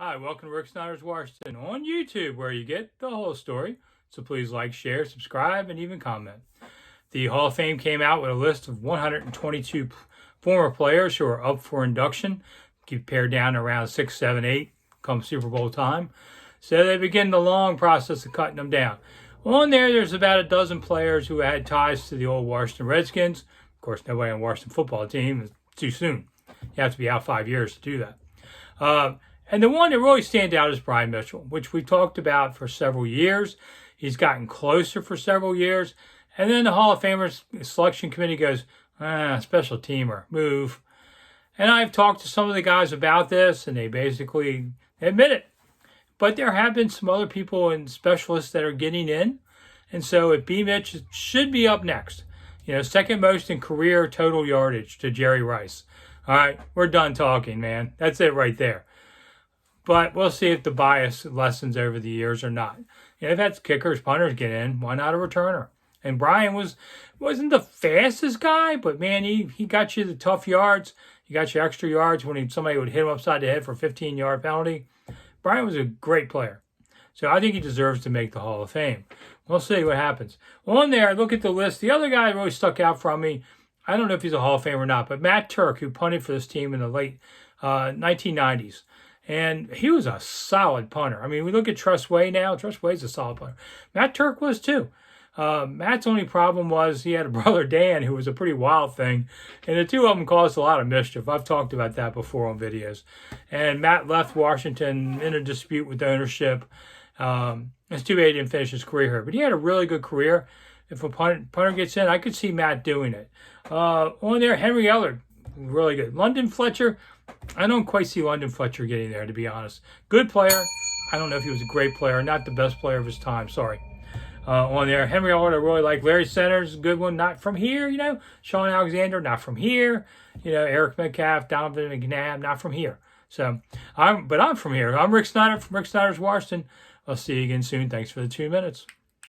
Hi, welcome to Rick Snider's Washington on YouTube, where you get the whole story. So please like, share, subscribe, and even comment. The Hall of Fame came out with a list of 122 former players who are up for induction. Keep pared down to around 6, 7, 8 come Super Bowl time. So they begin the long process of cutting them down. On there's about a dozen players who had ties to the old Washington Redskins. Of course, nobody on the Washington football team. It's too soon. You have to be out 5 years to do that. And the one that really stands out is Brian Mitchell, which we've talked about for several years. He's gotten closer for several years. And then the Hall of Famers selection committee goes, special teamer, move. And I've talked to some of the guys about this, and they basically admit it. But there have been some other people and specialists that are getting in. And so at B-Mitch should be up next. Second most in career total yardage to Jerry Rice. All right, we're done talking, man. That's it right there. But we'll see if the bias lessens over the years or not. They've had kickers, punters get in. Why not a returner? And Brian wasn't the fastest guy, but man, he got you the tough yards. He got you extra yards when somebody would hit him upside the head for a 15-yard penalty. Brian was a great player. So I think he deserves to make the Hall of Fame. We'll see what happens. On there, look at the list. The other guy really stuck out from me. I don't know if he's a Hall of Fame or not, but Matt Turk, who punted for this team in the late 1990s. And he was a solid punter. I mean, we look at Tress Way now. Tress Way's a solid punter. Matt Turk was too. Matt's only problem was he had a brother, Dan, who was a pretty wild thing. And the two of them caused a lot of mischief. I've talked about that before on videos. And Matt left Washington in a dispute with ownership. It's too bad he didn't finish his career here. But he had a really good career. If a punter gets in, I could see Matt doing it. On there, Henry Ellard, really good. London Fletcher, I don't quite see London Fletcher getting there, to be honest. Good player. I don't know if he was a great player. Not the best player of his time. Sorry. On there, Henry Ellard, I really like. Larry Centers, good one. Not from here, Sean Alexander, not from here. Eric Metcalf, Donovan McNabb, not from here. So, I'm from here. I'm Rick Snider from Rick Snider's Washington. I'll see you again soon. Thanks for the 2 minutes.